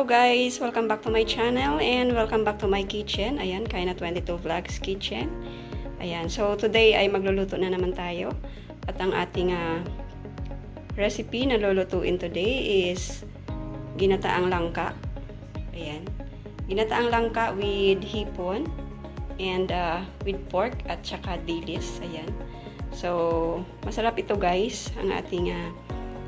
guys! Welcome back to my channel and welcome back to my kitchen. Ayan, Kyna 22 Vlogs Kitchen. Ayan, so today ay magluluto na naman tayo. At ang ating recipe na lulutuin today is Ginataang Langka. Ayan, Ginataang Langka with hipon and with pork at saka dilis. Ayan, so masarap ito guys, ang ating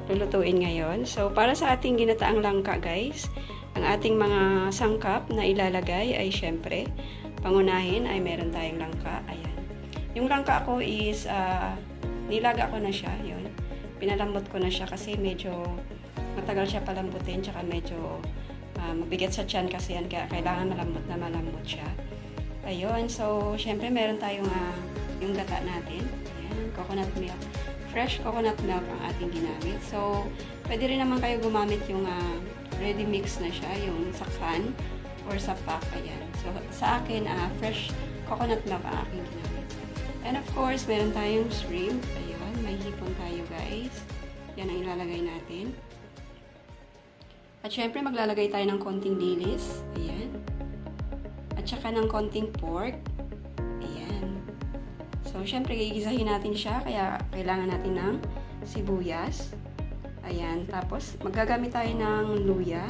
lulutuin ngayon. So, para sa ating ginataang langka guys, ang ating mga sangkap na ilalagay ay syempre, pangunahin ay meron tayong langka. Ayan. Yung langka ko is, nilaga ko na siya. Yun. Pinalambot ko na siya kasi medyo matagal siya palambutin, tsaka medyo mabigat sa tiyan kasi yan, kaya kailangan malambot siya. Ayun. So, syempre meron tayong yung gata natin. Ayan. Coconut milk. Fresh coconut milk ang ating ginamit. So, pwede rin naman kayo gumamit yung ready mix na siya, yung sa can or sa pack. Ayan. So, sa akin, fresh coconut milk ang aking ginamit. And of course, meron tayong shrimp. Ayun, may hipon tayo guys. Yan ang ilalagay natin. At syempre, maglalagay tayo ng konting dilis. Ayan. At saka ng konting pork. So, syempre, gigisahin natin siya, kaya kailangan natin ng sibuyas. Ayan. Tapos, magagamit tayo ng luya.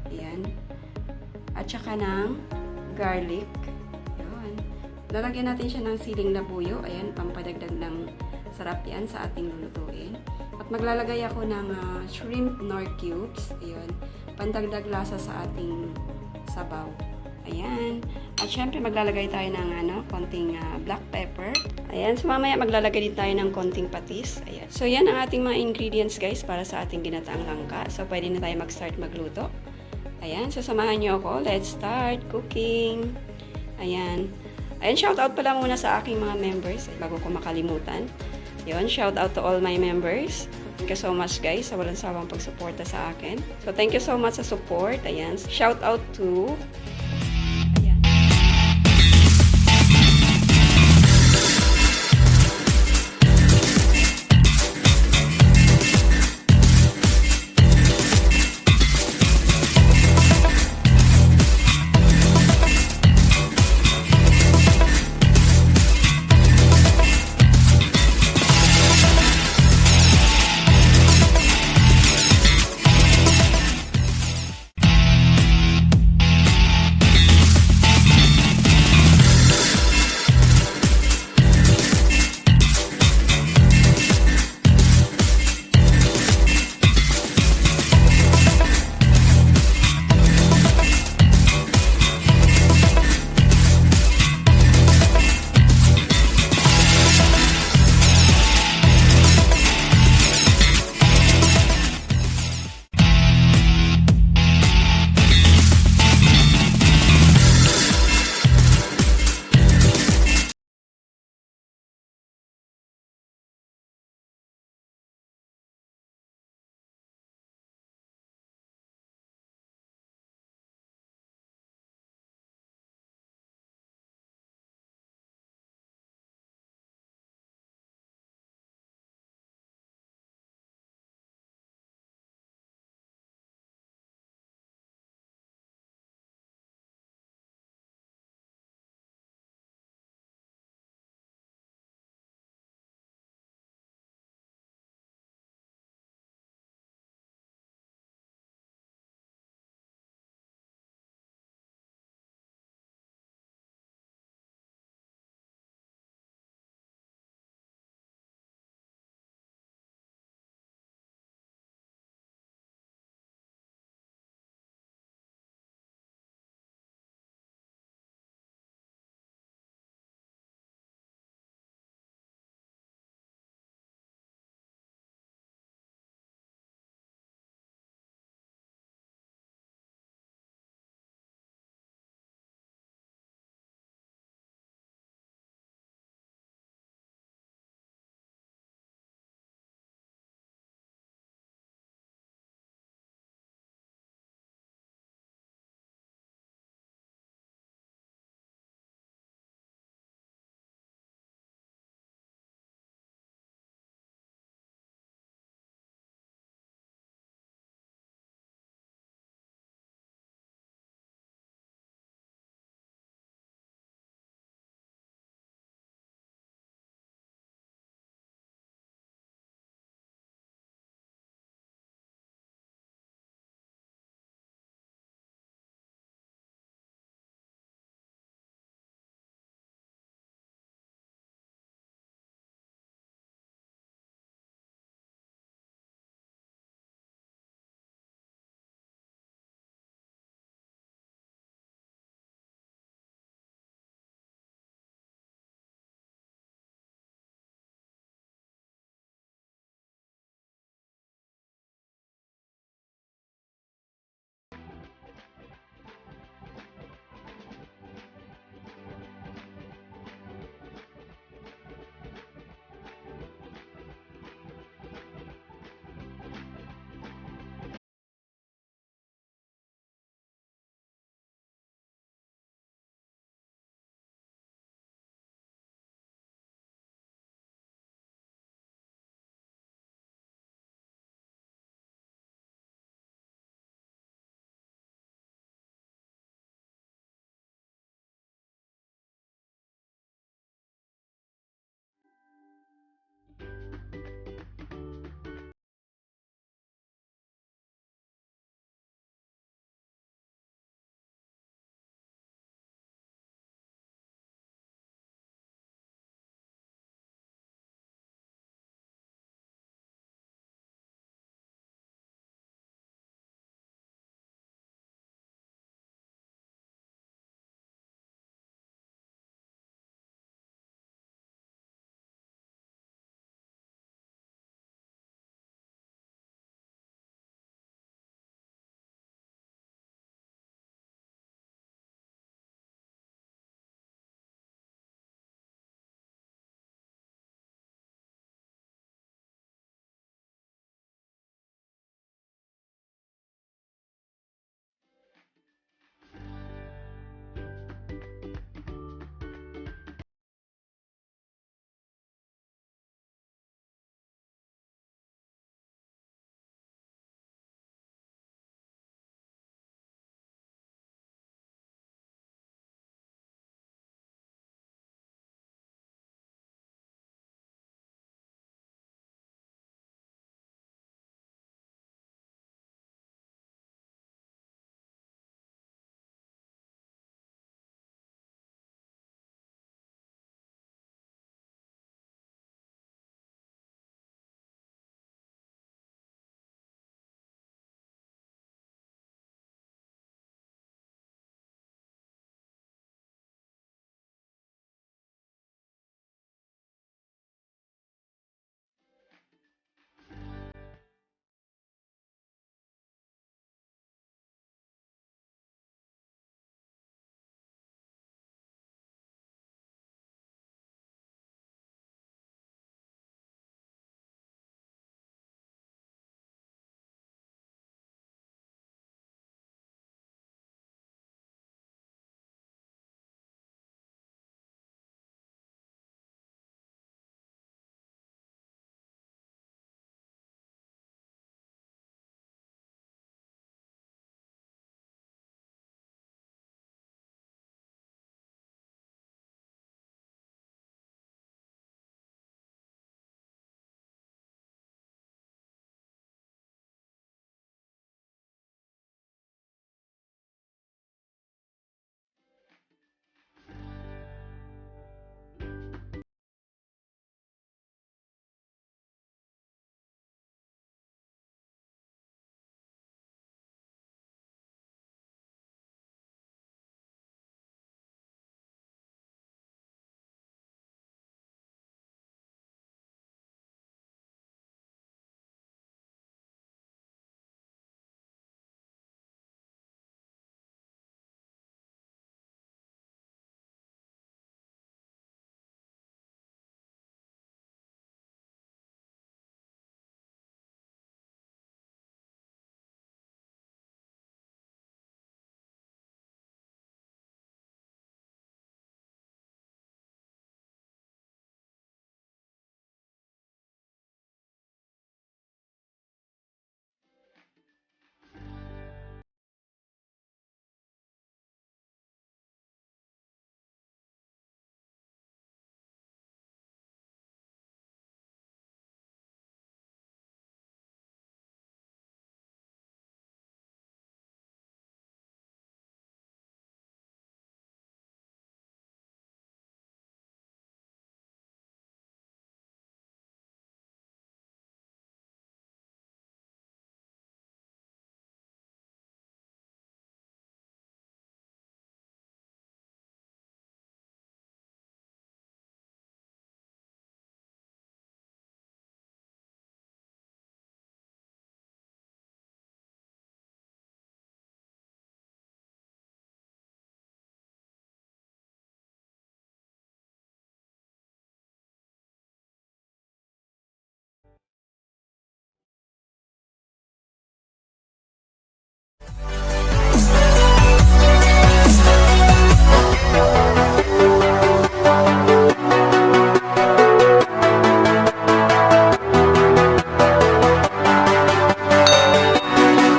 Ayan. At saka ng garlic. Ayan. Lalagyan natin siya ng siling labuyo. Ayan, pampadagdag ng sarap yan sa ating lulutuin. At maglalagay ako ng shrimp nor cubes. Ayan. Pandagdag lasa sa ating sabaw. Ayan. At syempre, maglalagay tayo ng konting black pepper. Ayan. So, mamaya maglalagay din tayo ng konting patis. Ayan. So, yan ang ating mga ingredients, guys, para sa ating ginataang langka. So, pwede na tayo mag-start magluto. Ayan. So, samahan nyo ako. Let's start cooking. Ayan. Ayan, shoutout pala muna sa aking mga members bago ko makalimutan. Ayan, shoutout to all my members. Thank you so much, guys, sa walang sawang pagsuporta sa akin. So, thank you so much sa support. Ayan. Shoutout to